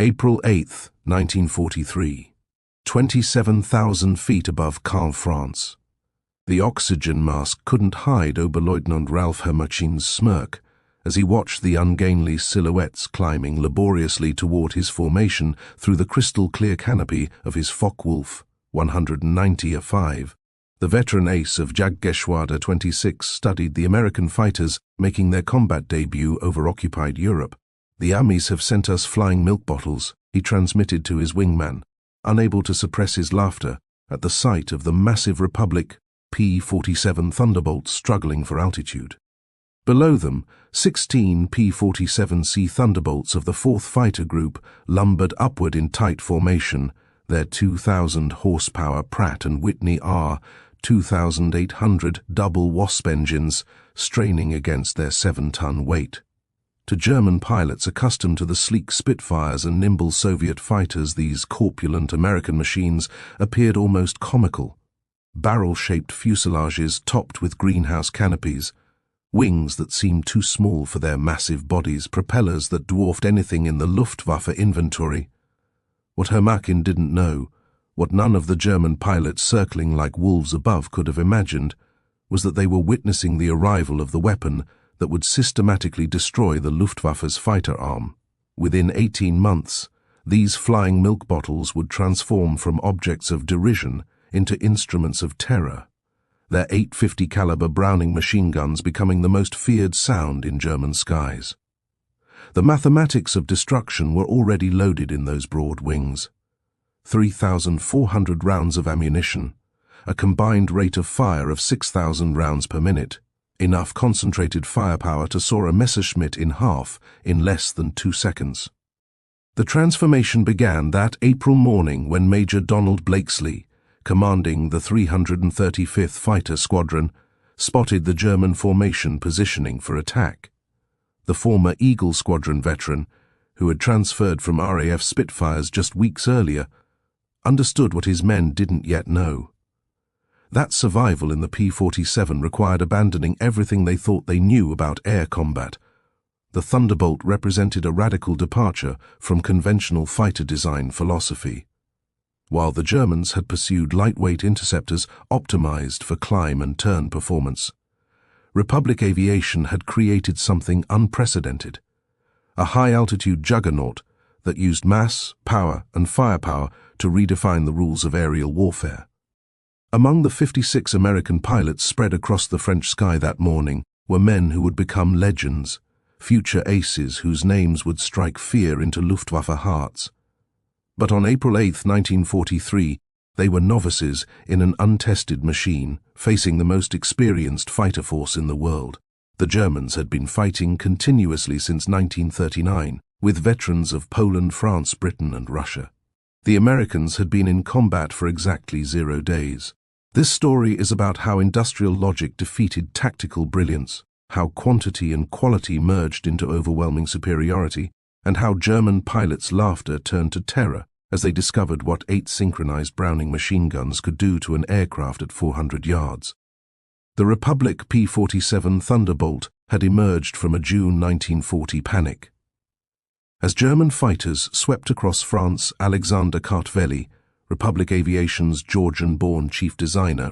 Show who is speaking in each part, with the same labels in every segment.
Speaker 1: April 8, 1943. 27,000 feet above Caen, France. The oxygen mask couldn't hide Oberleutnant Ralph Hermachin's smirk as he watched the ungainly silhouettes climbing laboriously toward his formation through the crystal-clear canopy of his Focke-Wulf 190A5. The veteran ace of Jagdgeschwader 26 studied the American fighters making their combat debut over occupied Europe. "The Amis have sent us flying milk bottles," he transmitted to his wingman, unable to suppress his laughter at the sight of the massive Republic P-47 Thunderbolts struggling for altitude. Below them, 16 P-47C Thunderbolts of the 4th Fighter Group lumbered upward in tight formation, their 2,000 horsepower Pratt & Whitney R 2,800 double Wasp engines straining against their 7-ton weight. To German pilots accustomed to the sleek Spitfires and nimble Soviet fighters, these corpulent American machines appeared almost comical. Barrel-shaped fuselages topped with greenhouse canopies, wings that seemed too small for their massive bodies, propellers that dwarfed anything in the Luftwaffe inventory. What Hermachin didn't know, what none of the German pilots circling like wolves above could have imagined, was that they were witnessing the arrival of the weapon that would systematically destroy the Luftwaffe's fighter arm. Within 18 months, these flying milk bottles would transform from objects of derision into instruments of terror, their .850 caliber Browning machine guns becoming the most feared sound in German skies. The mathematics of destruction were already loaded in those broad wings. 3,400 rounds of ammunition, a combined rate of fire of 6,000 rounds per minute, enough concentrated firepower to saw a Messerschmitt in half in less than 2 seconds. The transformation began that April morning when Major Donald Blakesley, commanding the 335th Fighter Squadron, spotted the German formation positioning for attack. The former Eagle Squadron veteran, who had transferred from RAF Spitfires just weeks earlier, understood what his men didn't yet know. That survival in the P-47 required abandoning everything they thought they knew about air combat. The Thunderbolt represented a radical departure from conventional fighter design philosophy. While the Germans had pursued lightweight interceptors optimized for climb and turn performance, Republic aviation had created something unprecedented, a high-altitude juggernaut that used mass, power, and firepower to redefine the rules of aerial warfare. Among the 56 American pilots spread across the French sky that morning were men who would become legends, future aces whose names would strike fear into Luftwaffe hearts. But on April 8, 1943, they were novices in an untested machine, facing the most experienced fighter force in the world. The Germans had been fighting continuously since 1939, with veterans of Poland, France, Britain, and Russia. The Americans had been in combat for exactly 0 days. This story is about how industrial logic defeated tactical brilliance, how quantity and quality merged into overwhelming superiority, and how German pilots' laughter turned to terror as they discovered what 8 synchronized Browning machine guns could do to an aircraft at 400 yards. The Republic P-47 Thunderbolt had emerged from a June 1940 panic. As German fighters swept across France, Alexander Kartveli, Republic Aviation's Georgian-born chief designer,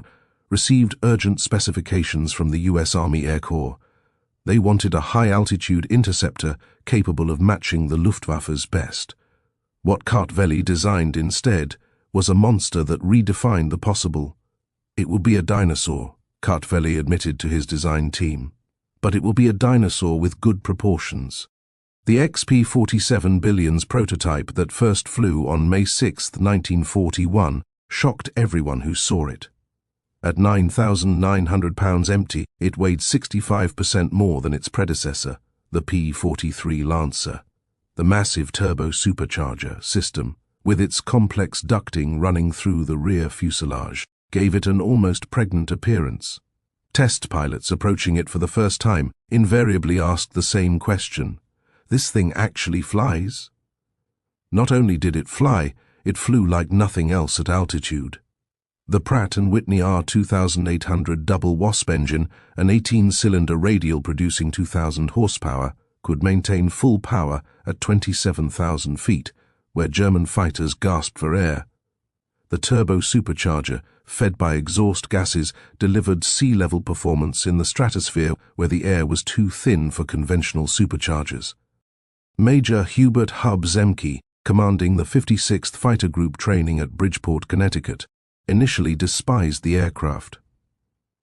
Speaker 1: received urgent specifications from the U.S. Army Air Corps. They wanted a high-altitude interceptor capable of matching the Luftwaffe's best. What Kartveli designed instead was a monster that redefined the possible. "It will be a dinosaur," Kartveli admitted to his design team. "But it will be a dinosaur with good proportions." The XP-47 Brilliance prototype that first flew on May 6, 1941, shocked everyone who saw it. At 9,900 pounds empty, it weighed 65% more than its predecessor, the P-43 Lancer. The massive turbo-supercharger system, with its complex ducting running through the rear fuselage, gave it an almost pregnant appearance. Test pilots approaching it for the first time invariably asked the same question: "This thing actually flies?" Not only did it fly, it flew like nothing else at altitude. The Pratt & Whitney R 2,800 double Wasp engine, an 18-cylinder radial producing 2,000 horsepower, could maintain full power at 27,000 feet, where German fighters gasped for air. The turbo-supercharger, fed by exhaust gases, delivered sea-level performance in the stratosphere where the air was too thin for conventional superchargers. Major Hubert Hub Zemke, commanding the 56th Fighter Group training at Bridgeport, Connecticut, initially despised the aircraft.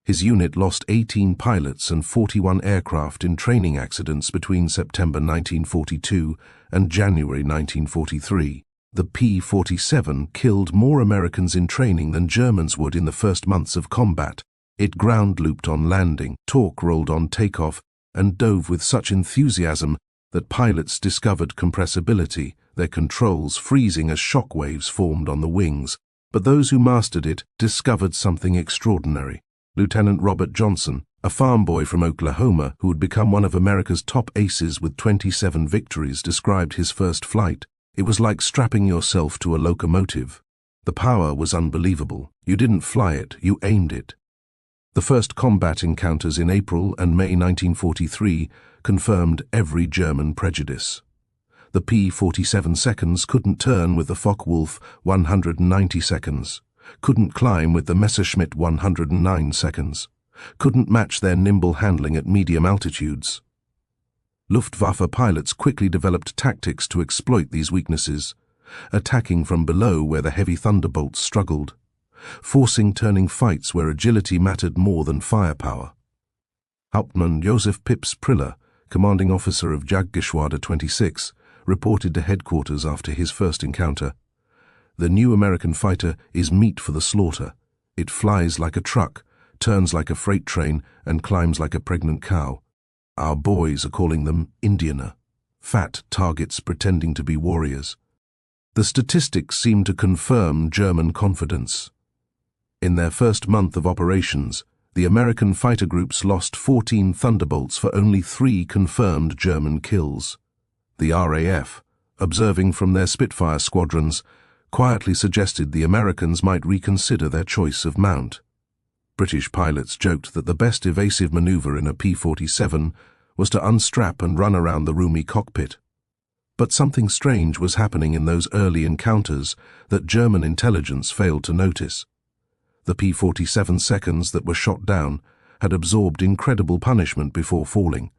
Speaker 1: His unit lost 18 pilots and 41 aircraft in training accidents between September 1942 and January 1943. The P-47 killed more Americans in training than Germans would in the first months of combat. It ground-looped on landing, torque-rolled on takeoff, and dove with such enthusiasm that pilots discovered compressibility, their controls freezing as shock waves formed on the wings. But those who mastered it discovered something extraordinary. Lieutenant Robert Johnson, a farm boy from Oklahoma who had become one of America's top aces with 27 victories, described his first flight. It was like strapping yourself to a locomotive. The power was unbelievable. You didn't fly it, you aimed it. The first combat encounters in April and May 1943 confirmed every German prejudice. The P-47 seconds couldn't turn with the Focke-Wulf 190 seconds, couldn't climb with the Messerschmitt 109 seconds, couldn't match their nimble handling at medium altitudes. Luftwaffe pilots quickly developed tactics to exploit these weaknesses, attacking from below where the heavy Thunderbolts struggled, forcing turning fights where agility mattered more than firepower. Hauptmann Josef Pips Priller, commanding officer of Jagdgeschwader 26, reported to headquarters after his first encounter. The new American fighter is meat for the slaughter. It flies like a truck, turns like a freight train, and climbs like a pregnant cow. Our boys are calling them Indianer, fat targets pretending to be warriors. The statistics seem to confirm German confidence. In their first month of operations, the American fighter groups lost 14 Thunderbolts for only 3 confirmed German kills. The RAF, observing from their Spitfire squadrons, quietly suggested the Americans might reconsider their choice of mount. British pilots joked that the best evasive maneuver in a P-47 was to unstrap and run around the roomy cockpit. But something strange was happening in those early encounters that German intelligence failed to notice. The P-47 seconds that were shot down had absorbed incredible punishment before falling.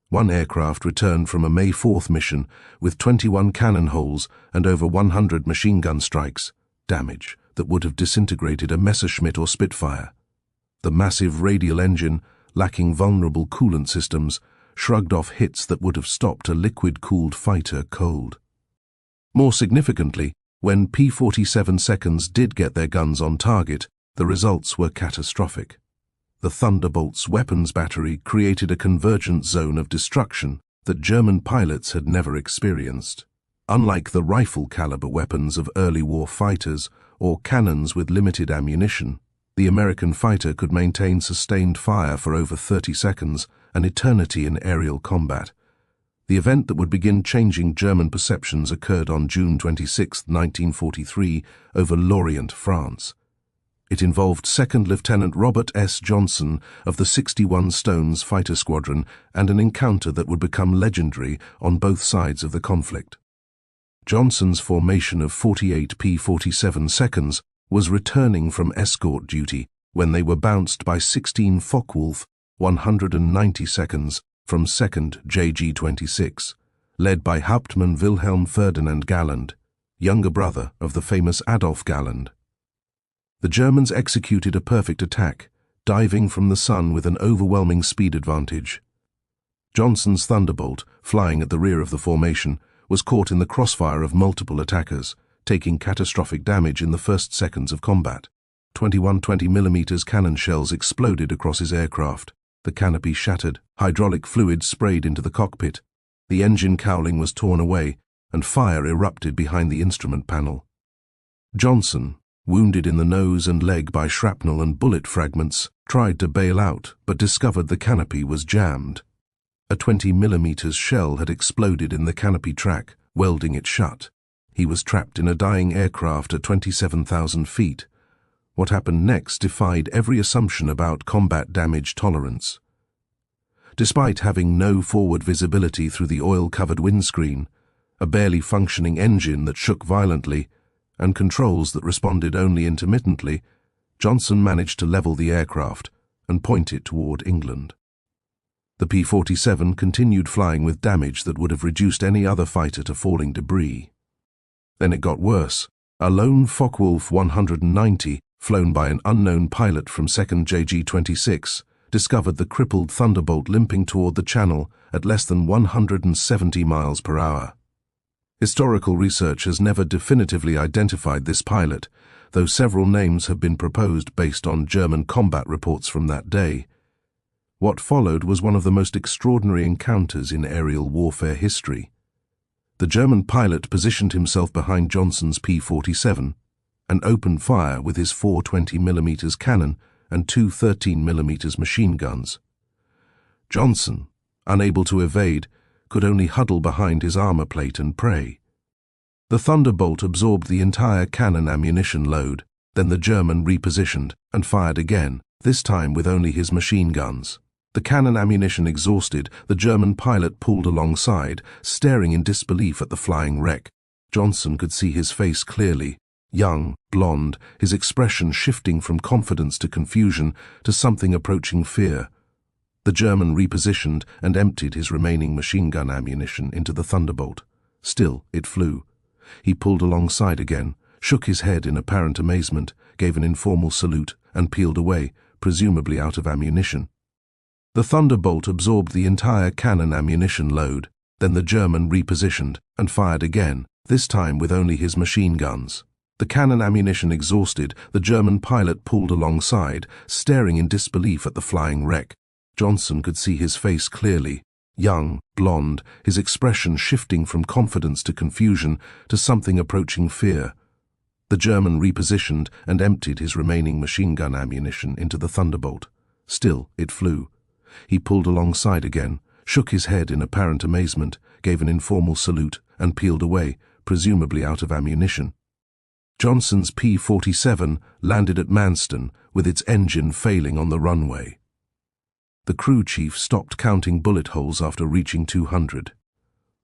Speaker 1: One aircraft returned from a May 4th mission with 21 cannon holes and over 100 machine gun strikes, damage that would have disintegrated a Messerschmitt or Spitfire. The massive radial engine, lacking vulnerable coolant systems, shrugged off hits that would have stopped a liquid-cooled fighter cold. More significantly, when P-47 seconds did get their guns on target, the results were catastrophic. The Thunderbolt's weapons battery created a convergent zone of destruction that German pilots had never experienced. Unlike the rifle-caliber weapons of early war fighters or cannons with limited ammunition, the American fighter could maintain sustained fire for over 30 seconds, an eternity in aerial combat. The event that would begin changing German perceptions occurred on June 26, 1943, over Lorient, France. It involved Second Lieutenant Robert S. Johnson of the 61 Stones Fighter Squadron and an encounter that would become legendary on both sides of the conflict. Johnson's formation of 48 P-47 seconds was returning from escort duty when they were bounced by 16 Focke-Wulf 190 seconds from 2nd JG-26, led by Hauptmann Wilhelm Ferdinand Galland, younger brother of the famous Adolf Galland. The Germans executed a perfect attack, diving from the sun with an overwhelming speed advantage. Johnson's Thunderbolt, flying at the rear of the formation, was caught in the crossfire of multiple attackers, taking catastrophic damage in the first seconds of combat. 21 20mm cannon shells exploded across his aircraft. The canopy shattered, hydraulic fluid sprayed into the cockpit. The engine cowling was torn away, and fire erupted behind the instrument panel. Johnson, wounded in the nose and leg by shrapnel and bullet fragments, tried to bail out but discovered the canopy was jammed. A 20mm shell had exploded in the canopy track, welding it shut. He was trapped in a dying aircraft at 27,000 feet. What happened next defied every assumption about combat damage tolerance. Despite having no forward visibility through the oil-covered windscreen, a barely functioning engine that shook violently, and controls that responded only intermittently, Johnson managed to level the aircraft and point it toward England. The P-47 continued flying with damage that would have reduced any other fighter to falling debris. Then it got worse. A lone Focke-Wulf 190, flown by an unknown pilot from 2nd JG-26, discovered the crippled Thunderbolt limping toward the Channel at less than 170 miles per hour. Historical research has never definitively identified this pilot, though several names have been proposed based on German combat reports from that day. What followed was one of the most extraordinary encounters in aerial warfare history. The German pilot positioned himself behind Johnson's P-47 and opened fire with his 4 20mm cannon and 2 13mm machine guns. Johnson, unable to evade, could only huddle behind his armor plate and pray. The Thunderbolt absorbed the entire cannon ammunition load, then the German repositioned and fired again, this time with only his machine guns. The cannon ammunition exhausted, the German pilot pulled alongside, staring in disbelief at the flying wreck. Johnson could see his face clearly. Young, blonde, his expression shifting from confidence to confusion to something approaching fear. The German repositioned and emptied his remaining machine gun ammunition into the Thunderbolt. Still, it flew. He pulled alongside again, shook his head in apparent amazement, gave an informal salute, and peeled away, presumably out of ammunition. The Thunderbolt absorbed the entire cannon ammunition load, then the German repositioned and fired again, this time with only his machine guns. The cannon ammunition exhausted, the German pilot pulled alongside, staring in disbelief at the flying wreck. Johnson could see his face clearly. Young, blonde, his expression shifting from confidence to confusion to something approaching fear. The German repositioned and emptied his remaining machine gun ammunition into the Thunderbolt. Still, it flew. He pulled alongside again, shook his head in apparent amazement, gave an informal salute, and peeled away, presumably out of ammunition. Johnson's P-47 landed at Manston with its engine failing on the runway. The crew chief stopped counting bullet holes after reaching 200.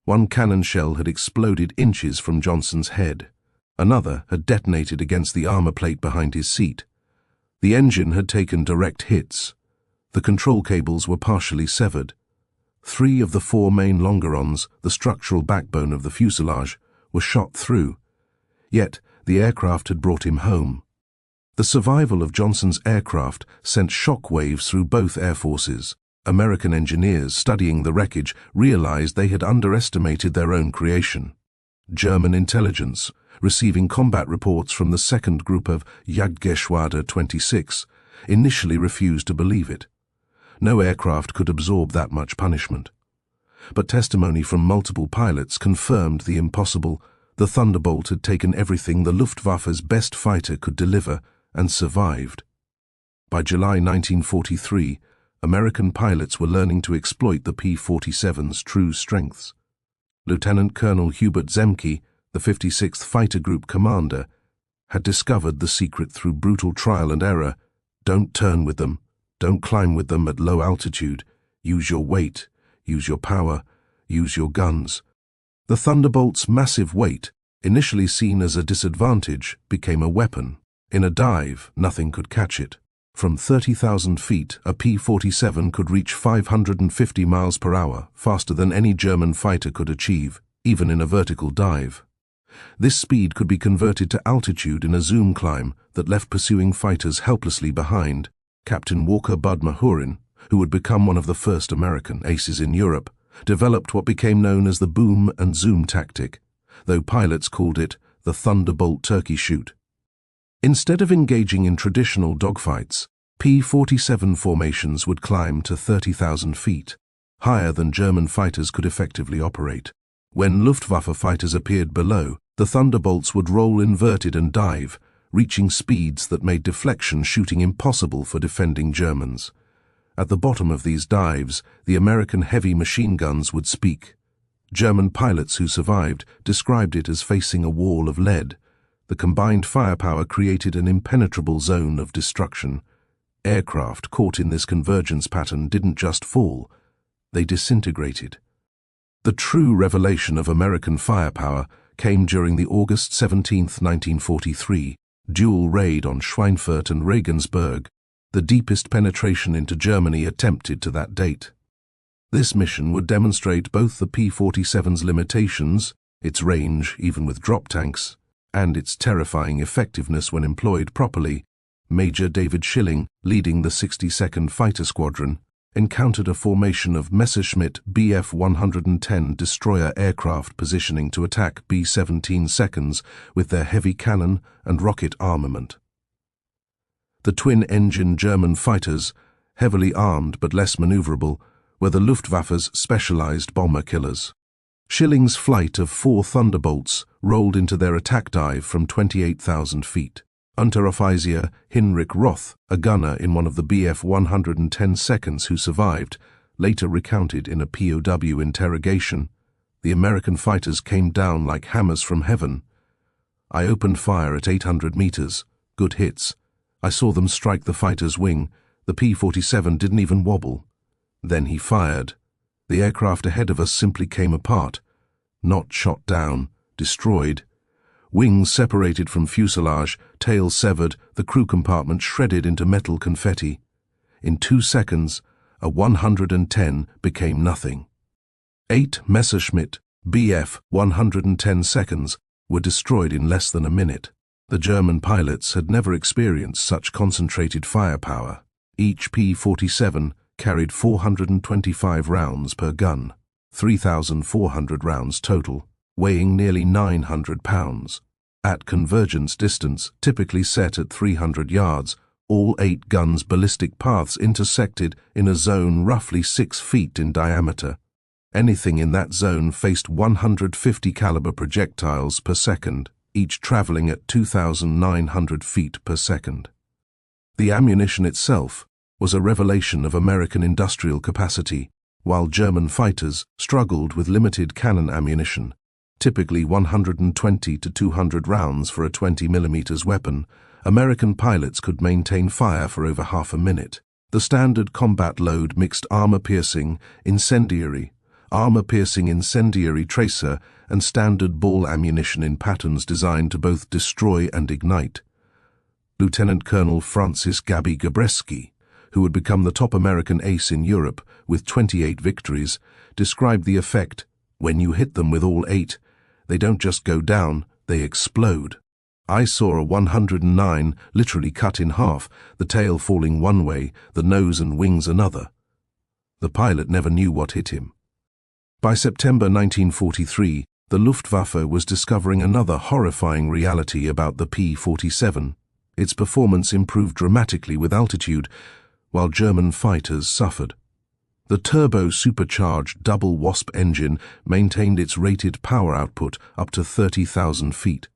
Speaker 1: One cannon shell had exploded inches from Johnson's head. Another had detonated against the armor plate behind his seat. The engine had taken direct hits. The control cables were partially severed. 3 of the 4 main longerons, the structural backbone of the fuselage, were shot through. Yet, the aircraft had brought him home. The survival of Johnson's aircraft sent shock waves through both air forces. American engineers studying the wreckage realized they had underestimated their own creation. German intelligence, receiving combat reports from the 2nd Group of Jagdgeschwader 26, initially refused to believe it. No aircraft could absorb that much punishment. But testimony from multiple pilots confirmed the impossible. The Thunderbolt had taken everything the Luftwaffe's best fighter could deliver and survived. By July 1943, American pilots were learning to exploit the P-47's true strengths. Lieutenant Colonel Hubert Zemke, the 56th Fighter Group commander, had discovered the secret through brutal trial and error. Don't turn with them. Don't climb with them at low altitude. Use your weight. Use your power. Use your guns. The Thunderbolt's massive weight, initially seen as a disadvantage, became a weapon. In a dive, nothing could catch it. From 30,000 feet, a P-47 could reach 550 miles per hour, faster than any German fighter could achieve, even in a vertical dive. This speed could be converted to altitude in a zoom climb that left pursuing fighters helplessly behind. Captain Walker Bud Mahurin, who would become one of the first American aces in Europe, developed what became known as the boom and zoom tactic, though pilots called it the Thunderbolt turkey shoot. Instead of engaging in traditional dogfights, P-47 formations would climb to 30,000 feet, higher than German fighters could effectively operate. When Luftwaffe fighters appeared below, the Thunderbolts would roll inverted and dive, reaching speeds that made deflection shooting impossible for defending Germans. At the bottom of these dives, the American heavy machine guns would speak. German pilots who survived described it as facing a wall of lead. The combined firepower created an impenetrable zone of destruction. Aircraft caught in this convergence pattern didn't just fall, they disintegrated. The true revelation of American firepower came during the August 17, 1943, dual raid on Schweinfurt and Regensburg, the deepest penetration into Germany attempted to that date. This mission would demonstrate both the P-47's limitations, its range even with drop tanks, and its terrifying effectiveness when employed properly. Major David Schilling, leading the 62nd Fighter Squadron, encountered a formation of Messerschmitt Bf-110 destroyer aircraft positioning to attack B-17 seconds with their heavy cannon and rocket armament. The twin-engine German fighters, heavily armed but less maneuverable, were the Luftwaffe's specialized bomber killers. Schilling's flight of 4 Thunderbolts rolled into their attack dive from 28,000 feet. Unteroffizier Hinrich Roth, a gunner in one of the Bf-110 seconds who survived, later recounted in a POW interrogation, "The American fighters came down like hammers from heaven. I opened fire at 800 meters, good hits. I saw them strike the fighter's wing. The P-47 didn't even wobble. Then he fired. The aircraft ahead of us simply came apart. Not shot down, destroyed. Wings separated from fuselage, tail severed, the crew compartment shredded into metal confetti. In 2 seconds, a 110 became nothing. 8 Messerschmitt Bf-110 seconds were destroyed in less than a minute. The German pilots had never experienced such concentrated firepower. Each P-47 carried 425 rounds per gun, 3,400 rounds total, weighing nearly 900 pounds. At convergence distance, typically set at 300 yards, all 8 guns' ballistic paths intersected in a zone roughly 6 feet in diameter. Anything in that zone faced 150 caliber projectiles per second, each traveling at 2,900 feet per second. The ammunition itself was a revelation of American industrial capacity, while German fighters struggled with limited cannon ammunition, typically 120 to 200 rounds for a 20mm weapon. American pilots could maintain fire for over half a minute. The standard combat load mixed armor-piercing, incendiary tracer, and standard ball ammunition in patterns designed to both destroy and ignite. Lieutenant Colonel Francis Gaby Gabreski, who had become the top American ace in Europe with 28 victories, described the effect: "When you hit them with all 8, they don't just go down, they explode. I saw a 109 literally cut in half, the tail falling one way, the nose and wings another. The pilot never knew what hit him." By September 1943, the Luftwaffe was discovering another horrifying reality about the P-47. Its performance improved dramatically with altitude, while German fighters suffered. The turbo-supercharged double Wasp engine maintained its rated power output up to 30,000 feet.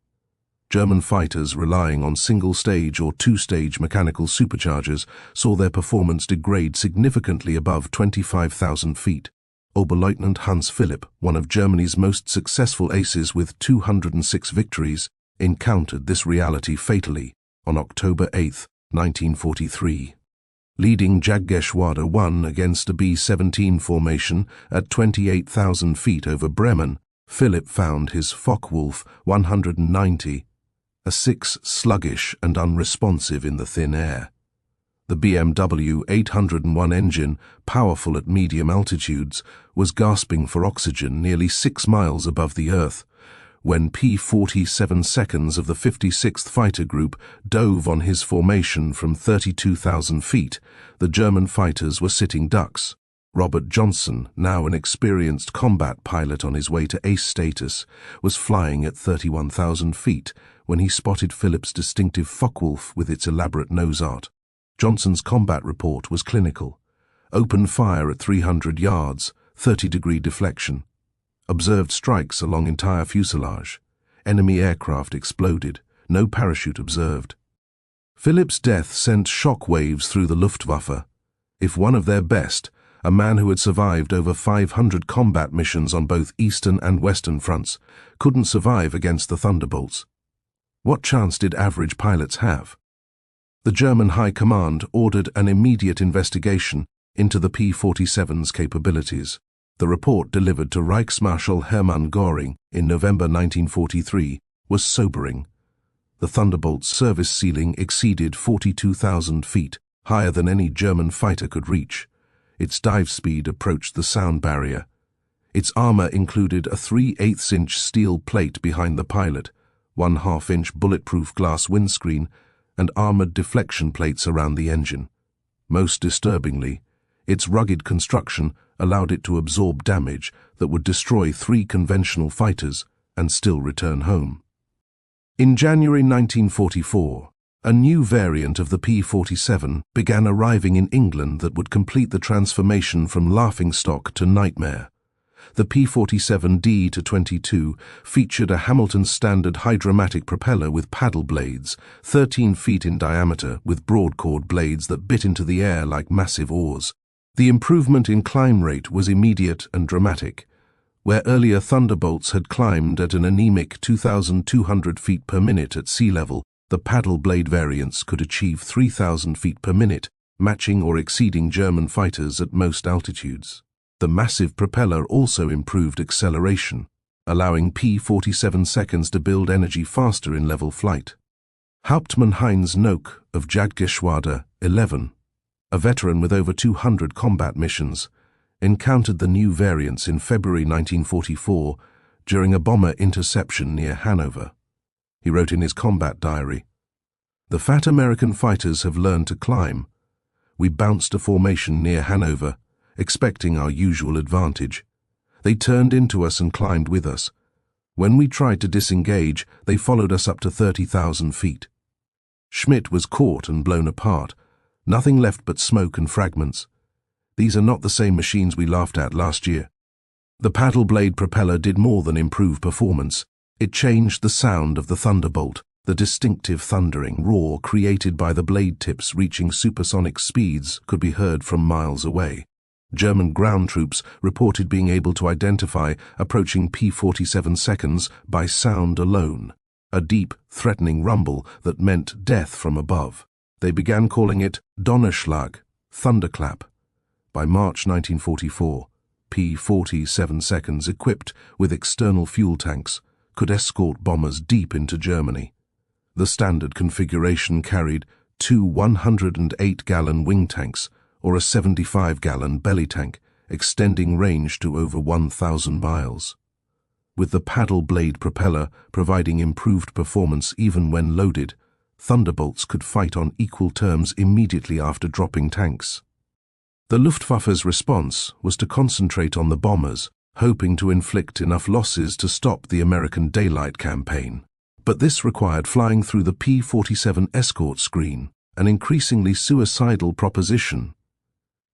Speaker 1: German fighters relying on single-stage or two-stage mechanical superchargers saw their performance degrade significantly above 25,000 feet. Oberleutnant Hans Philipp, one of Germany's most successful aces with 206 victories, encountered this reality fatally on October 8, 1943. Leading Jagdgeschwader 1 against a B-17 formation at 28,000 feet over Bremen, Philipp found his Focke-Wulf 190, a 6 sluggish and unresponsive in the thin air. The BMW 801 engine, powerful at medium altitudes, was gasping for oxygen nearly 6 miles above the Earth, when P-47 seconds of the 56th Fighter Group dove on his formation from 32,000 feet. The German fighters were sitting ducks. Robert Johnson, now an experienced combat pilot on his way to ace status, was flying at 31,000 feet when he spotted Philipp's distinctive Focke-Wulf with its elaborate nose art. Johnson's combat report was clinical. Open fire at 300 yards, 30-degree deflection. Observed strikes along entire fuselage. Enemy aircraft exploded. No parachute observed. Philipp's death sent shock waves through the Luftwaffe. If one of their best, a man who had survived over 500 combat missions on both eastern and western fronts, couldn't survive against the Thunderbolts, what chance did average pilots have? The German High Command ordered an immediate investigation into the P-47's capabilities. The report delivered to Reichsmarschall Hermann Göring in November 1943 was sobering. The Thunderbolt's service ceiling exceeded 42,000 feet, higher than any German fighter could reach. Its dive speed approached the sound barrier. Its armor included a 3/8-inch steel plate behind the pilot, 1/2-inch bulletproof glass windscreen, and armored deflection plates around the engine. Most disturbingly, its rugged construction allowed it to absorb damage that would destroy 3 conventional fighters and still return home. In January 1944, a new variant of the P-47 began arriving in England that would complete the transformation from laughingstock to nightmare. The P-47D-22 featured a Hamilton standard hydromatic propeller with paddle blades, 13 feet in diameter, with broadchord blades that bit into the air like massive oars. The improvement in climb rate was immediate and dramatic. Where earlier Thunderbolts had climbed at an anemic 2,200 feet per minute at sea level, the paddle blade variants could achieve 3,000 feet per minute, matching or exceeding German fighters at most altitudes. The massive propeller also improved acceleration, allowing P-47 seconds to build energy faster in level flight. Hauptmann Heinz Nock of Jagdgeschwader 11, a veteran with over 200 combat missions, encountered the new variants in February 1944 during a bomber interception near Hanover. He wrote in his combat diary, "The fat American fighters have learned to climb. We bounced a formation near Hanover, expecting our usual advantage. They turned into us and climbed with us. When we tried to disengage, they followed us up to 30,000 feet. Schmitt was caught and blown apart, nothing left but smoke and fragments. These are not the same machines we laughed at last year." The paddle blade propeller did more than improve performance. It changed the sound of the Thunderbolt, the distinctive thundering roar created by the blade tips reaching supersonic speeds could be heard from miles away. German ground troops reported being able to identify approaching P-47 seconds by sound alone, a deep, threatening rumble that meant death from above. They began calling it Donnerschlag, thunderclap. By March 1944, P-47 seconds equipped with external fuel tanks could escort bombers deep into Germany. The standard configuration carried 2 108-gallon wing tanks or a 75-gallon belly tank, extending range to over 1,000 miles. With the paddle blade propeller providing improved performance even when loaded, Thunderbolts could fight on equal terms immediately after dropping tanks. The Luftwaffe's response was to concentrate on the bombers, hoping to inflict enough losses to stop the American daylight campaign. But this required flying through the P-47 escort screen, an increasingly suicidal proposition.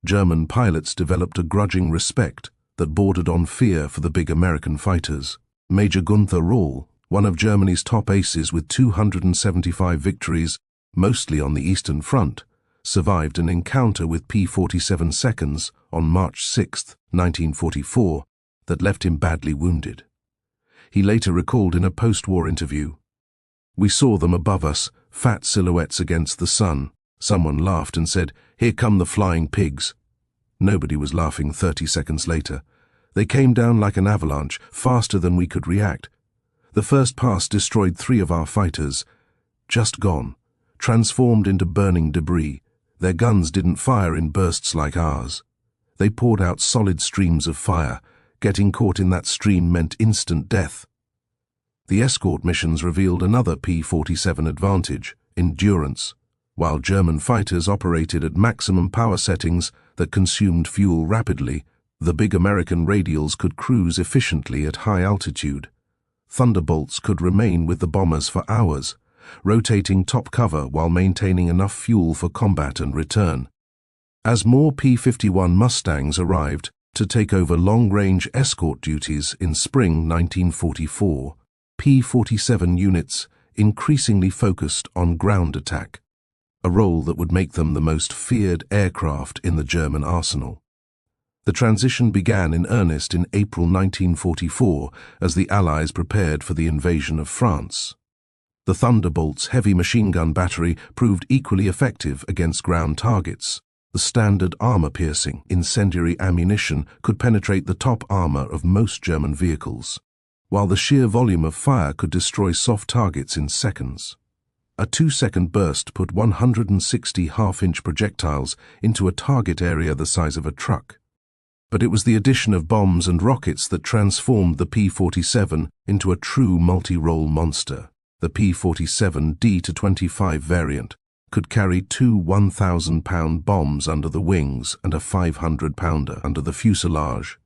Speaker 1: German pilots developed a grudging respect that bordered on fear for the big American fighters. Major Gunther Röhl, one of Germany's top aces with 275 victories, mostly on the Eastern Front, survived an encounter with P-47 seconds on March 6, 1944, that left him badly wounded. He later recalled in a post-war interview, "We saw them above us, fat silhouettes against the sun. Someone laughed and said, 'Here come the flying pigs.' Nobody was laughing 30 seconds later. They came down like an avalanche, faster than we could react. The first pass destroyed 3 of our fighters. Just gone, transformed into burning debris. Their guns didn't fire in bursts like ours. They poured out solid streams of fire. Getting caught in that stream meant instant death." The escort missions revealed another P-47 advantage, endurance. While German fighters operated at maximum power settings that consumed fuel rapidly, the big American radials could cruise efficiently at high altitude. Thunderbolts could remain with the bombers for hours, rotating top cover while maintaining enough fuel for combat and return. As more P-51 Mustangs arrived to take over long-range escort duties in spring 1944, P-47 units increasingly focused on ground attack, a role that would make them the most feared aircraft in the German arsenal. The transition began in earnest in April 1944 as the Allies prepared for the invasion of France. The Thunderbolt's heavy machine gun battery proved equally effective against ground targets. The standard armor-piercing, incendiary ammunition could penetrate the top armor of most German vehicles, while the sheer volume of fire could destroy soft targets in seconds. A 2-second burst put 160 half-inch projectiles into a target area the size of a truck. But it was the addition of bombs and rockets that transformed the P-47 into a true multi-role monster. The P-47 D-25 variant could carry two 1,000-pound bombs under the wings and a 500-pounder under the fuselage,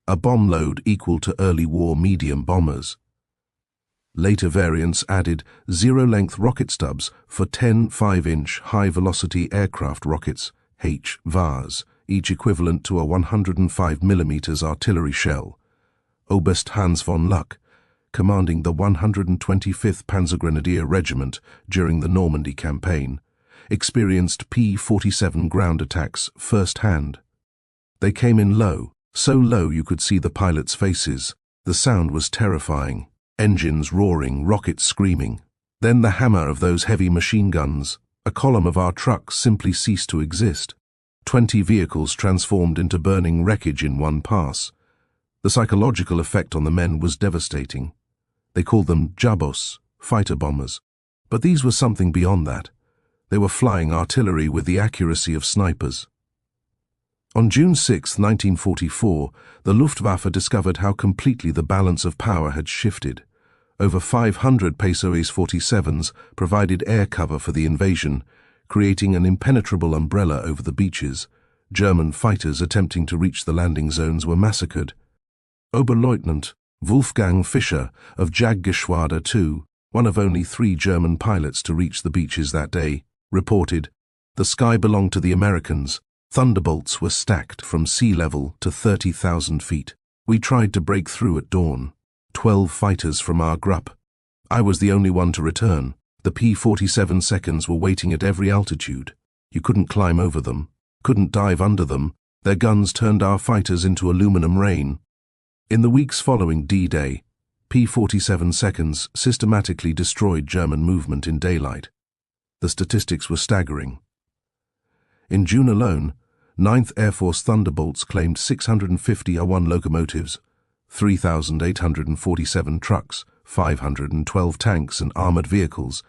Speaker 1: a bomb load equal to early war medium bombers. Later variants added zero-length rocket stubs for 10 5-inch high-velocity aircraft rockets, HVARs, each equivalent to a 105mm artillery shell. Oberst Hans von Luck, commanding the 125th Panzergrenadier Regiment during the Normandy campaign, experienced P-47 ground attacks firsthand. They came in low, so low you could see the pilots' faces. The sound was terrifying. Engines roaring, rockets screaming. Then the hammer of those heavy machine guns. A column of our trucks simply ceased to exist. 20 vehicles transformed into burning wreckage in one pass. The psychological effect on the men was devastating. They called them Jabos, fighter bombers. But these were something beyond that. They were flying artillery with the accuracy of snipers. On June 6, 1944, the Luftwaffe discovered how completely the balance of power had shifted. Over 500 Pessoas 47s provided air cover for the invasion, creating an impenetrable umbrella over the beaches. German fighters attempting to reach the landing zones were massacred. Oberleutnant Wolfgang Fischer of Jagdgeschwader 2, one of only 3 German pilots to reach the beaches that day, reported, "The sky belonged to the Americans. Thunderbolts were stacked from sea level to 30,000 feet. We tried to break through at dawn. 12 fighters from our grupp. I was the only one to return. The P-47 seconds were waiting at every altitude. You couldn't climb over them, couldn't dive under them. Their guns turned our fighters into aluminum rain." In the weeks following D-Day, P-47 seconds systematically destroyed German movement in daylight. The statistics were staggering. In June alone, 9th Air Force Thunderbolts claimed 650 A1 locomotives, 3,847 trucks, 512 tanks and armored vehicles,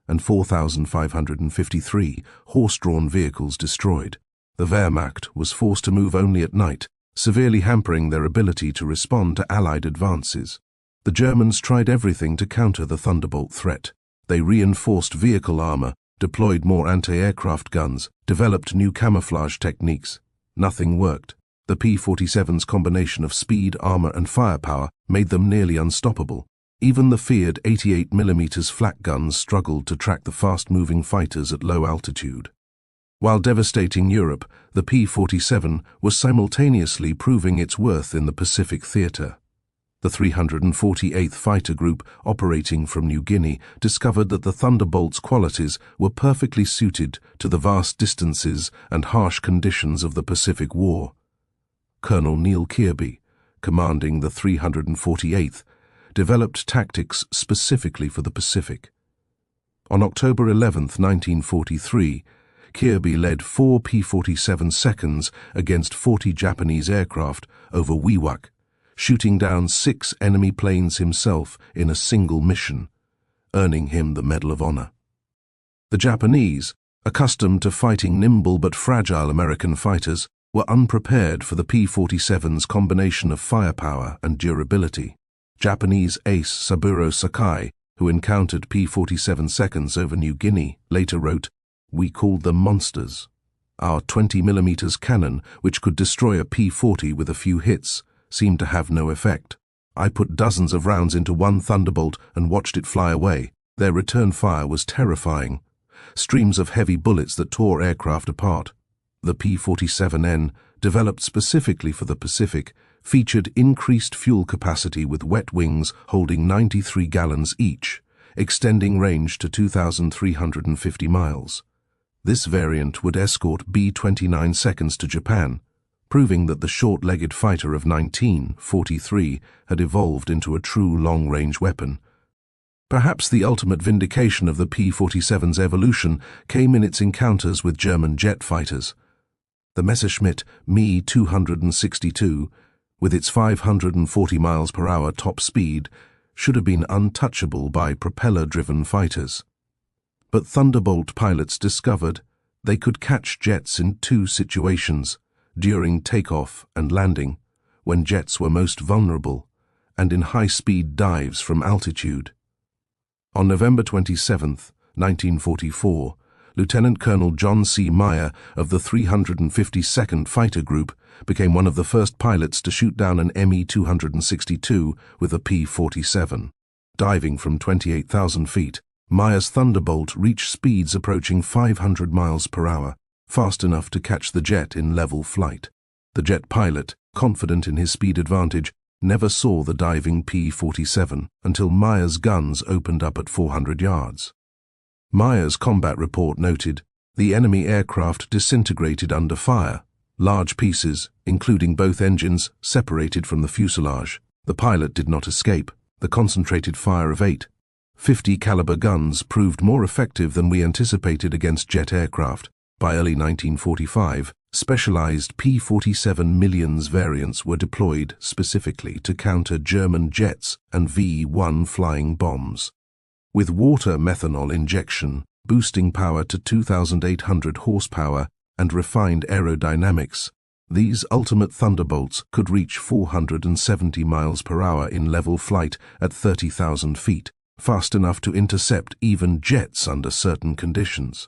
Speaker 1: and 4,553 horse-drawn vehicles destroyed. The Wehrmacht was forced to move only at night, severely hampering their ability to respond to Allied advances. The Germans tried everything to counter the Thunderbolt threat. They reinforced vehicle armor, deployed more anti-aircraft guns, developed new camouflage techniques. Nothing worked. The P-47's combination of speed, armor, and firepower made them nearly unstoppable. Even the feared 88mm flak guns struggled to track the fast-moving fighters at low altitude. While devastating Europe, the P-47 was simultaneously proving its worth in the Pacific theater. The 348th Fighter Group, operating from New Guinea, discovered that the Thunderbolt's qualities were perfectly suited to the vast distances and harsh conditions of the Pacific War. Colonel Neil Kirby, commanding the 348th, developed tactics specifically for the Pacific. On October 11, 1943, Kirby led 4 P-47 seconds against 40 Japanese aircraft over Wewak, shooting down 6 enemy planes himself in a single mission, earning him the Medal of Honor. The Japanese, accustomed to fighting nimble but fragile American fighters, were unprepared for the P-47's combination of firepower and durability. Japanese ace Saburo Sakai, who encountered P-47 seconds over New Guinea, later wrote, "We called them monsters. Our 20mm cannon, which could destroy a P-40 with a few hits, seemed to have no effect. I put dozens of rounds into one Thunderbolt and watched it fly away. Their return fire was terrifying. Streams of heavy bullets that tore aircraft apart." The P-47N, developed specifically for the Pacific, featured increased fuel capacity with wet wings holding 93 gallons each, extending range to 2,350 miles. This variant would escort B-29 seconds to Japan, proving that the short-legged fighter of 1943 had evolved into a true long-range weapon. Perhaps the ultimate vindication of the P-47's evolution came in its encounters with German jet fighters. The Messerschmitt Me 262, with its 540 miles per hour top speed, should have been untouchable by propeller-driven fighters. But Thunderbolt pilots discovered they could catch jets in two situations, during takeoff and landing, when jets were most vulnerable, and in high-speed dives from altitude. On November 27, 1944, Lieutenant Colonel John C. Meyer of the 352nd Fighter Group became one of the first pilots to shoot down an Me 262 with a P-47. Diving from 28,000 feet, Meyer's Thunderbolt reached speeds approaching 500 miles per hour, fast enough to catch the jet in level flight. The jet pilot, confident in his speed advantage, never saw the diving P-47 until Meyer's guns opened up at 400 yards. Meyer's combat report noted, the enemy aircraft disintegrated under fire. Large pieces, including both engines, separated from the fuselage. The pilot did not escape. The concentrated fire of 8.50 caliber guns proved more effective than we anticipated against jet aircraft. By early 1945, specialized P-47 Millions variants were deployed specifically to counter German jets and V-1 flying bombs. With water methanol injection, boosting power to 2,800 horsepower, and refined aerodynamics, these ultimate Thunderbolts could reach 470 miles per hour in level flight at 30,000 feet, fast enough to intercept even jets under certain conditions.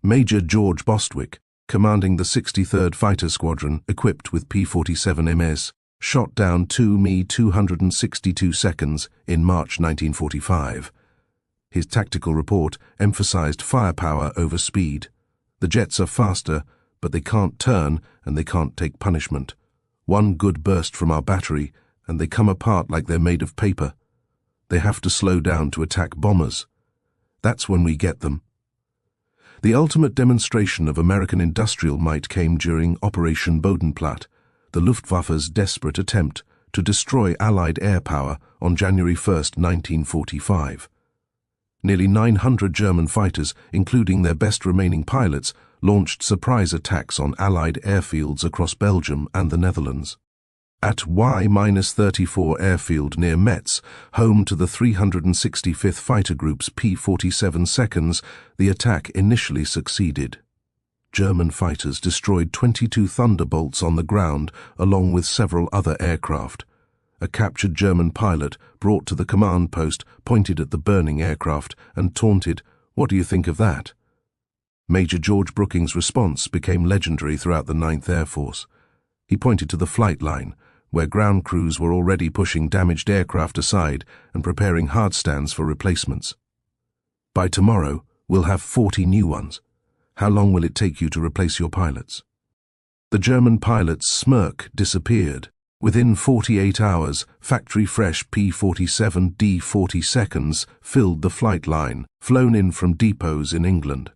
Speaker 1: Major George Bostwick, commanding the 63rd Fighter Squadron equipped with P-47 MS, shot down two Me 262 seconds in March 1945. His tactical report emphasized firepower over speed. The jets are faster, but they can't turn and they can't take punishment. One good burst from our battery and they come apart like they're made of paper. They have to slow down to attack bombers. That's when we get them. The ultimate demonstration of American industrial might came during Operation Bodenplatte, the Luftwaffe's desperate attempt to destroy Allied air power on January 1, 1945. Nearly 900 German fighters, including their best remaining pilots, launched surprise attacks on Allied airfields across Belgium and the Netherlands. At Y-34 airfield near Metz, home to the 365th Fighter Group's P-47 seconds, the attack initially succeeded. German fighters destroyed 22 Thunderbolts on the ground, along with several other aircraft. A captured German pilot, brought to the command post, pointed at the burning aircraft and taunted, "What do you think of that?" Major George Brooking's response became legendary throughout the 9th Air Force. He pointed to the flight line, where ground crews were already pushing damaged aircraft aside and preparing hard stands for replacements. "By tomorrow, we'll have 40 new ones. How long will it take you to replace your pilots?" The German pilot's smirk disappeared. Within 48 hours, factory-fresh P-47 D-40 seconds filled the flight line, flown in from depots in England.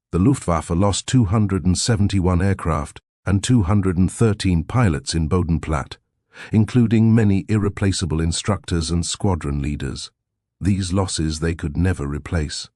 Speaker 1: The Luftwaffe lost 271 aircraft and 213 pilots in Bodenplatte, including many irreplaceable instructors and squadron leaders. These losses they could never replace.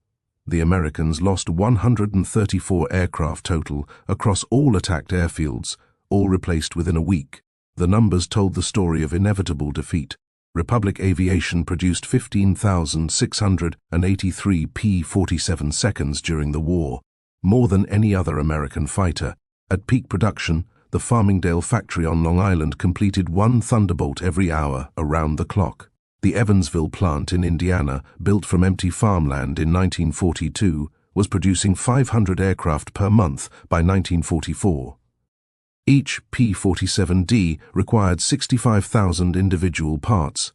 Speaker 1: The Americans lost 134 aircraft total across all attacked airfields, all replaced within a week. The numbers told the story of inevitable defeat. Republic Aviation produced 15,683 P-47 seconds during the war, more than any other American fighter. At peak production, the Farmingdale factory on Long Island completed one Thunderbolt every hour around the clock. The Evansville plant in Indiana, built from empty farmland in 1942, was producing 500 aircraft per month by 1944. Each P-47D required 65,000 individual parts,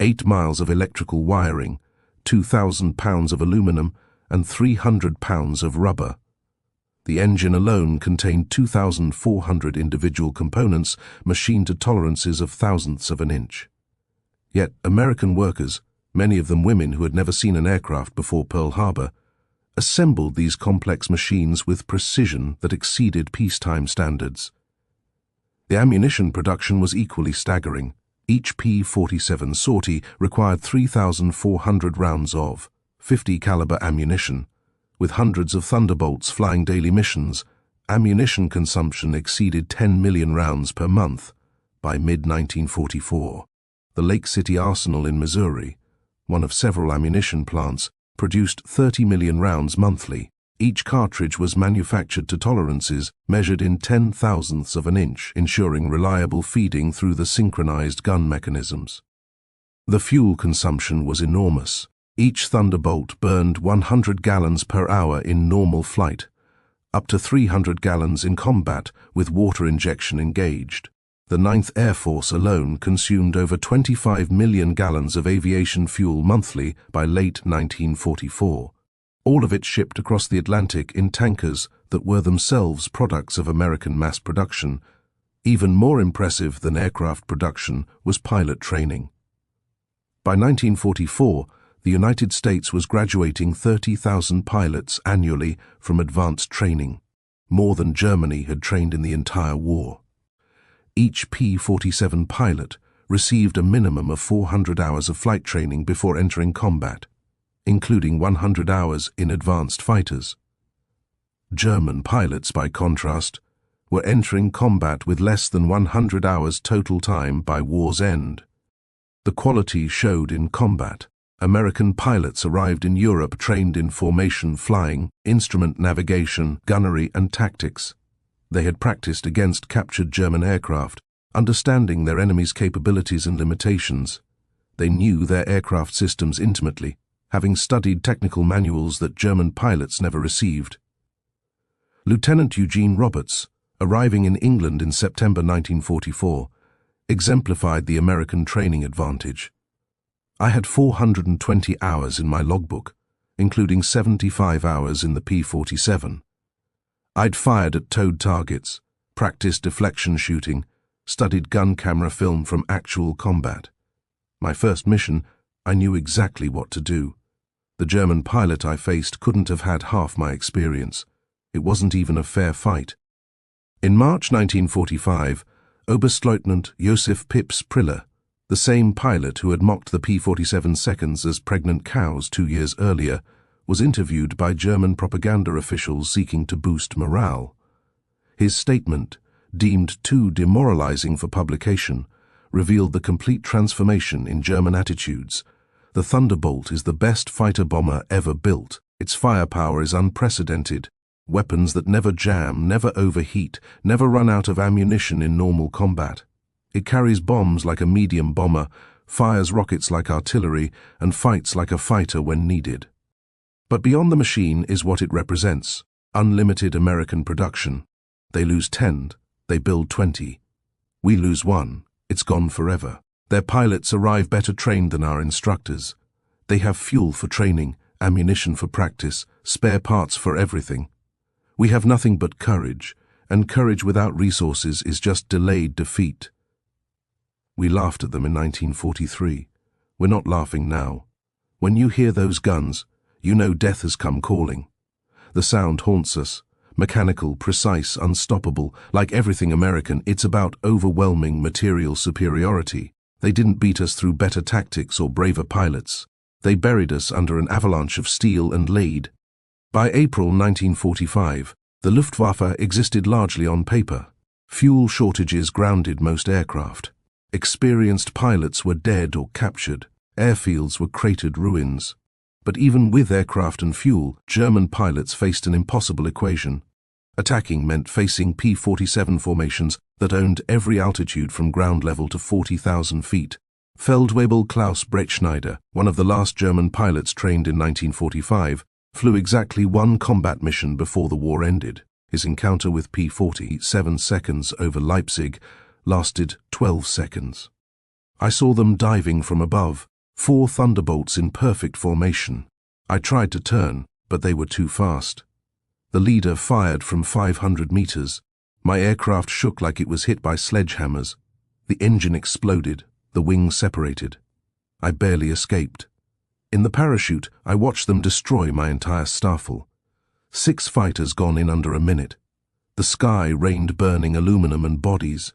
Speaker 1: 8 miles of electrical wiring, 2,000 pounds of aluminum, and 300 pounds of rubber. The engine alone contained 2,400 individual components machined to tolerances of thousandths of an inch. Yet American workers, many of them women who had never seen an aircraft before Pearl Harbor, assembled these complex machines with precision that exceeded peacetime standards. The ammunition production was equally staggering. Each P-47 sortie required 3,400 rounds of 50 caliber ammunition, with hundreds of Thunderbolts flying daily missions. Ammunition consumption exceeded 10 million rounds per month by mid-1944. The Lake City Arsenal in Missouri, one of several ammunition plants, produced 30 million rounds monthly. Each cartridge was manufactured to tolerances measured in 10,000ths of an inch, ensuring reliable feeding through the synchronized gun mechanisms. The fuel consumption was enormous. Each Thunderbolt burned 100 gallons per hour in normal flight, up to 300 gallons in combat with water injection engaged. The 9th Air Force alone consumed over 25 million gallons of aviation fuel monthly by late 1944. All of it shipped across the Atlantic in tankers that were themselves products of American mass production. Even more impressive than aircraft production was pilot training. By 1944, the United States was graduating 30,000 pilots annually from advanced training, more than Germany had trained in the entire war. Each P-47 pilot received a minimum of 400 hours of flight training before entering combat, including 100 hours in advanced fighters. German pilots, by contrast, were entering combat with less than 100 hours total time by war's end. The quality showed in combat. American pilots arrived in Europe trained in formation flying, instrument navigation, gunnery, and tactics. They had practiced against captured German aircraft, understanding their enemy's capabilities and limitations. They knew their aircraft systems intimately, having studied technical manuals that German pilots never received. Lieutenant Eugene Roberts, arriving in England in September 1944, exemplified the American training advantage. I had 420 hours in my logbook, including 75 hours in the P-47. I'd fired at towed targets, practiced deflection shooting, studied gun camera film from actual combat. My first mission, I knew exactly what to do. The German pilot I faced couldn't have had half my experience. It wasn't even a fair fight. In March 1945, Oberstleutnant Josef Pips Priller, the same pilot who had mocked the P-47 seconds as pregnant cows 2 years earlier, was interviewed by German propaganda officials seeking to boost morale. His statement, deemed too demoralizing for publication, revealed the complete transformation in German attitudes. The Thunderbolt is the best fighter bomber ever built. Its firepower is unprecedented. Weapons that never jam, never overheat, never run out of ammunition in normal combat. It carries bombs like a medium bomber, fires rockets like artillery, and fights like a fighter when needed. But beyond the machine is what it represents: unlimited American production. They lose 10, they build 20. We lose 1, it's gone forever. Their pilots arrive better trained than our instructors. They have fuel for training, ammunition for practice, spare parts for everything. We have nothing but courage, and courage without resources is just delayed defeat. We laughed at them in 1943. We're not laughing now. When you hear those guns, you know death has come calling. The sound haunts us. Mechanical, precise, unstoppable. Like everything American, it's about overwhelming material superiority. They didn't beat us through better tactics or braver pilots. They buried us under an avalanche of steel and lead. By April 1945, the Luftwaffe existed largely on paper. Fuel shortages grounded most aircraft. Experienced pilots were dead or captured. Airfields were cratered ruins. But even with aircraft and fuel, German pilots faced an impossible equation. Attacking meant facing P-47 formations that owned every altitude from ground level to 40,000 feet. Feldwebel Klaus Breitschneider, one of the last German pilots trained in 1945, flew exactly one combat mission before the war ended. His encounter with P-47 seconds over Leipzig lasted 12 seconds. I saw them diving from above, 4 Thunderbolts in perfect formation. I tried to turn, but they were too fast. The leader fired from 500 meters. My aircraft shook like it was hit by sledgehammers. The engine exploded, the wings separated. I barely escaped. In the parachute, I watched them destroy my entire staffel. 6 fighters gone in under a minute. The sky rained burning aluminum and bodies.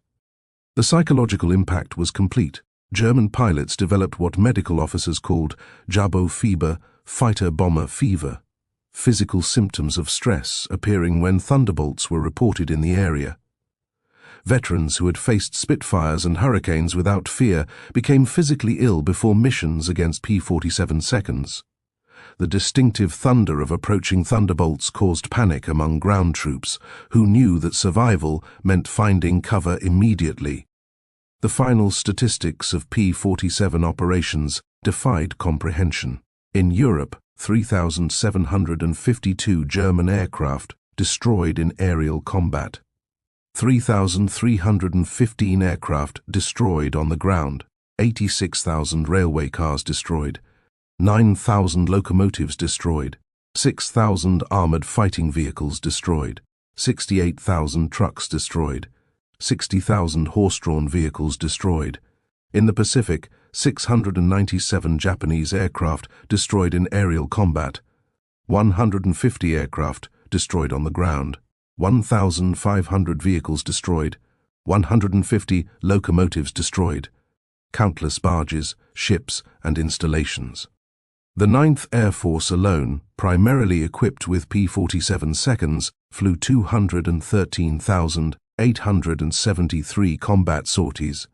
Speaker 1: The psychological impact was complete. German pilots developed what medical officers called Jabo fever, fighter-bomber fever. physical symptoms of stress appearing when Thunderbolts were reported in the area. Veterans who had faced Spitfires and Hurricanes without fear became physically ill before missions against P-47 seconds. The distinctive thunder of approaching Thunderbolts caused panic among ground troops, who knew that survival meant finding cover immediately. The final statistics of P-47 operations defied comprehension. In Europe, 3,752 German aircraft destroyed in aerial combat. 3,315 aircraft destroyed on the ground, 86,000 railway cars destroyed, 9,000 locomotives destroyed, 6,000 armored fighting vehicles destroyed, 68,000 trucks destroyed, 60,000 horse-drawn vehicles destroyed. In the Pacific, 697 Japanese aircraft destroyed in aerial combat, 150 aircraft destroyed on the ground, 1,500 vehicles destroyed, 150 locomotives destroyed, countless barges, ships, and installations. The 9th Air Force alone, primarily equipped with P-47 seconds, flew 213,873 combat sorties,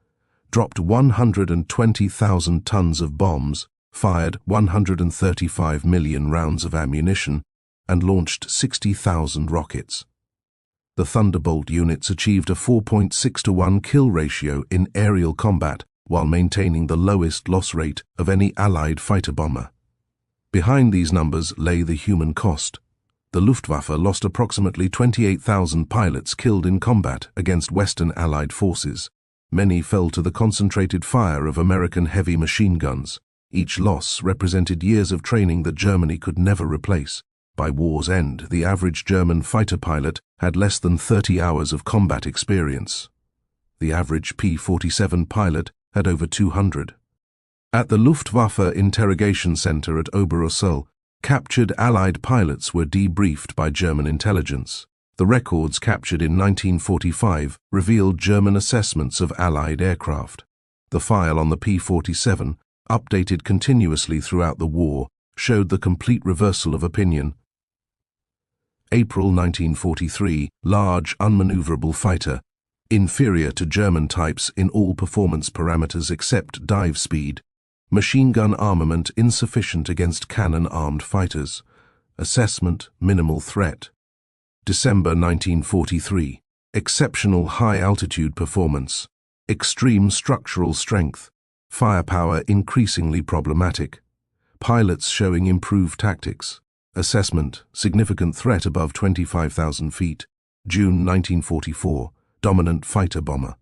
Speaker 1: dropped 120,000 tons of bombs, fired 135 million rounds of ammunition, and launched 60,000 rockets. The Thunderbolt units achieved a 4.6-to-1 kill ratio in aerial combat while maintaining the lowest loss rate of any Allied fighter bomber. Behind these numbers lay the human cost. The Luftwaffe lost approximately 28,000 pilots killed in combat against Western Allied forces. Many fell to the concentrated fire of American heavy machine guns. Each loss represented years of training that Germany could never replace. By war's end, the average German fighter pilot had less than 30 hours of combat experience. The average P-47 pilot had over 200. At the Luftwaffe interrogation center at Oberursel, captured Allied pilots were debriefed by German intelligence. The records captured in 1945 revealed German assessments of Allied aircraft. The file on the P-47, updated continuously throughout the war, showed the complete reversal of opinion. April 1943, large, unmaneuverable fighter, inferior to German types in all performance parameters except dive speed, machine gun armament insufficient against cannon-armed fighters, assessment minimal threat. December 1943, exceptional high-altitude performance, extreme structural strength, firepower increasingly problematic, pilots showing improved tactics. Assessment, significant threat above 25,000 feet. June 1944, dominant fighter bomber.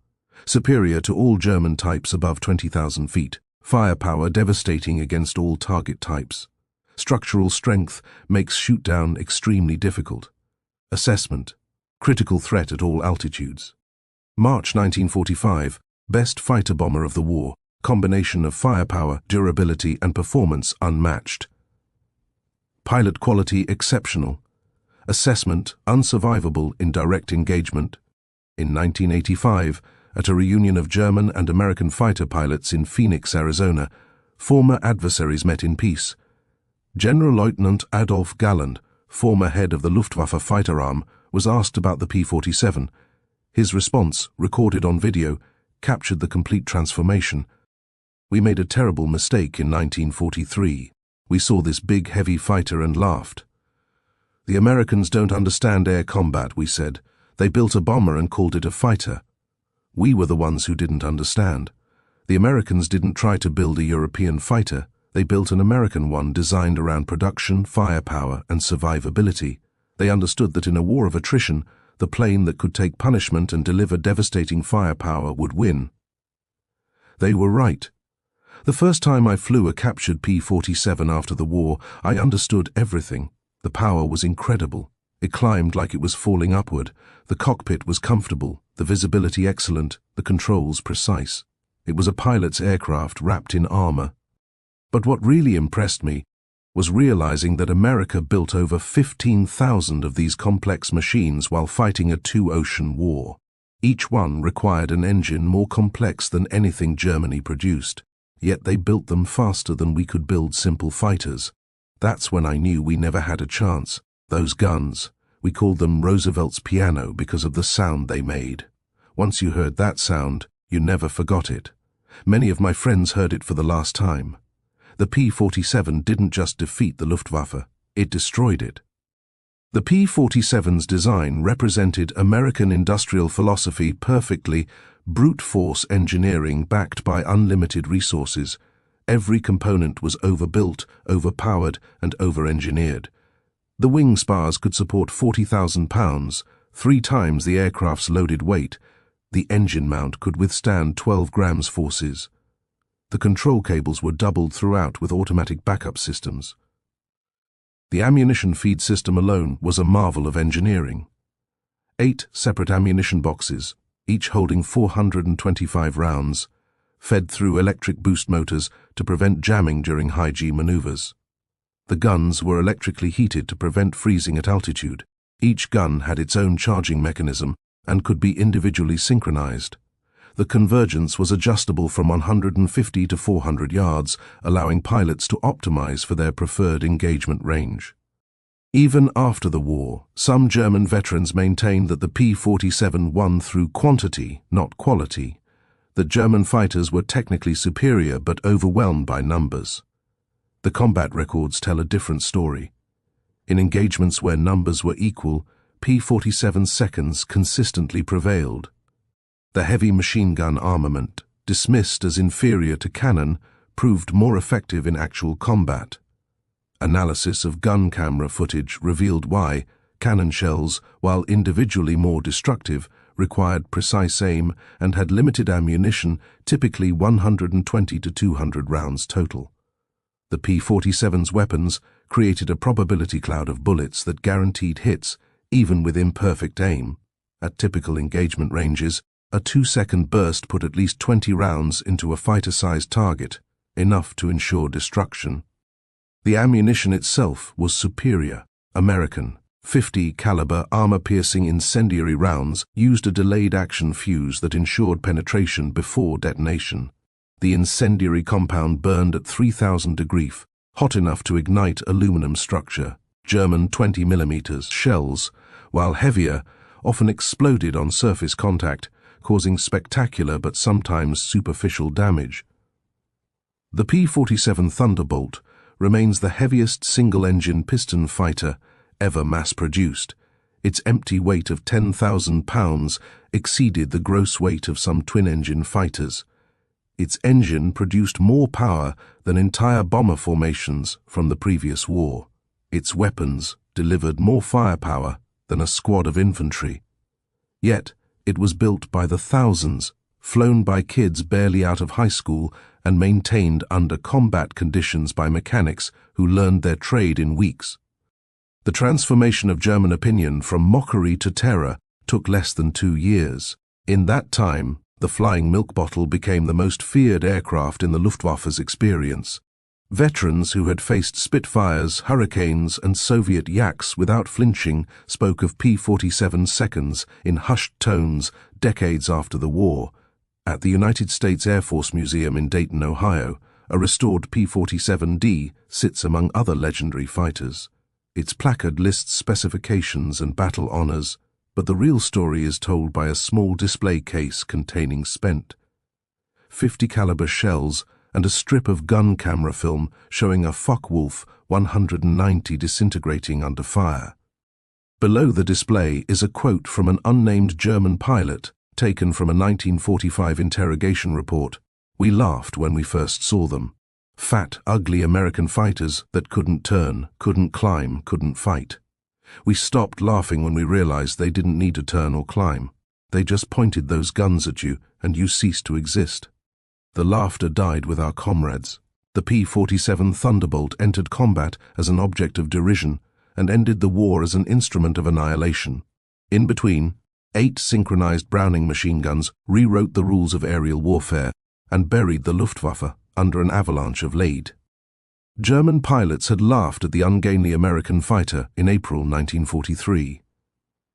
Speaker 1: Superior to all German types above 20,000 feet. Firepower devastating against all target types. Structural strength makes shoot-down extremely difficult. Assessment, critical threat at all altitudes. March 1945, best fighter bomber of the war. Combination of firepower, durability, and performance unmatched. Pilot quality exceptional. Assessment unsurvivable in direct engagement. In 1985, at a reunion of German and American fighter pilots in Phoenix, Arizona, former adversaries met in peace. General Lieutenant Adolf Galland, former head of the Luftwaffe fighter arm, was asked about the P-47. His response, recorded on video, captured the complete transformation. "We made a terrible mistake in 1943. We saw this big, heavy fighter and laughed. The Americans don't understand air combat, we said. They built a bomber and called it a fighter. We were the ones who didn't understand. The Americans didn't try to build a European fighter. They built an American one designed around production, firepower, and survivability. They understood that in a war of attrition, the plane that could take punishment and deliver devastating firepower would win." They were right. The first time I flew a captured P-47 after the war, I understood everything. The power was incredible. It climbed like it was falling upward. The cockpit was comfortable, the visibility excellent, the controls precise. It was a pilot's aircraft wrapped in armor. But what really impressed me was realizing that America built over 15,000 of these complex machines while fighting a two-ocean war. Each one required an engine more complex than anything Germany produced. Yet they built them faster than we could build simple fighters. That's when I knew we never had a chance. Those guns, we called them Roosevelt's piano because of the sound they made. Once you heard that sound, you never forgot it. Many of my friends heard it for the last time. The P-47 didn't just defeat the Luftwaffe, it destroyed it. The P-47's design represented American industrial philosophy perfectly, brute force engineering backed by unlimited resources. Every component was overbuilt, overpowered, and over-engineered. The wing spars could support 40,000 pounds, 3 times the aircraft's loaded weight. The engine mount could withstand 12 grams forces. The control cables were doubled throughout with automatic backup systems. The ammunition feed system alone was a marvel of engineering. 8 separate ammunition boxes, each holding 425 rounds, fed through electric boost motors to prevent jamming during high-G maneuvers. The guns were electrically heated to prevent freezing at altitude. Each gun had its own charging mechanism and could be individually synchronized. The convergence was adjustable from 150 to 400 yards, allowing pilots to optimize for their preferred engagement range. Even after the war, some German veterans maintained that the P-47 won through quantity, not quality. The German fighters were technically superior but overwhelmed by numbers. The combat records tell a different story. In engagements where numbers were equal, P-47 seconds consistently prevailed. The heavy machine gun armament, dismissed as inferior to cannon, proved more effective in actual combat. Analysis of gun camera footage revealed why cannon shells, while individually more destructive, required precise aim and had limited ammunition, typically 120 to 200 rounds total. The P-47's weapons created a probability cloud of bullets that guaranteed hits, even with imperfect aim. At typical engagement ranges, a 2-second burst put at least 20 rounds into a fighter-sized target, enough to ensure destruction. The ammunition itself was superior. American 50 caliber armor-piercing incendiary rounds used a delayed action fuse that ensured penetration before detonation. The incendiary compound burned at 3,000 degrees, hot enough to ignite aluminum structure. German 20mm shells, while heavier, often exploded on surface contact, causing spectacular but sometimes superficial damage. The P-47 Thunderbolt remains the heaviest single-engine piston fighter ever mass-produced. Its empty weight of 10,000 pounds exceeded the gross weight of some twin-engine fighters. Its engine produced more power than entire bomber formations from the previous war. Its weapons delivered more firepower than a squad of infantry. Yet, it was built by the thousands, flown by kids barely out of high school, and maintained under combat conditions by mechanics who learned their trade in weeks. The transformation of German opinion from mockery to terror took less than 2 years. In that time, the flying milk bottle became the most feared aircraft in the Luftwaffe's experience. Veterans who had faced Spitfires, Hurricanes, and Soviet Yaks without flinching spoke of P-47 seconds in hushed tones decades after the war. At the United States Air Force Museum in Dayton, Ohio, a restored P-47D sits among other legendary fighters. Its placard lists specifications and battle honors, but the real story is told by a small display case containing spent 50 caliber shells and a strip of gun camera film showing a Focke-Wulf 190 disintegrating under fire. Below the display is a quote from an unnamed German pilot taken from a 1945 interrogation report. "We laughed when we first saw them. Fat, ugly American fighters that couldn't turn, couldn't climb, couldn't fight. We stopped laughing when we realized they didn't need to turn or climb. They just pointed those guns at you and you ceased to exist." The laughter died with our comrades. The P-47 Thunderbolt entered combat as an object of derision and ended the war as an instrument of annihilation. In between, 8 synchronized Browning machine guns rewrote the rules of aerial warfare and buried the Luftwaffe under an avalanche of lead. German pilots had laughed at the ungainly American fighter in April 1943.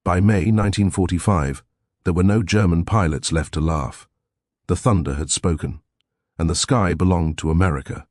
Speaker 1: By May 1945, there were no German pilots left to laugh. The thunder had spoken, and the sky belonged to America.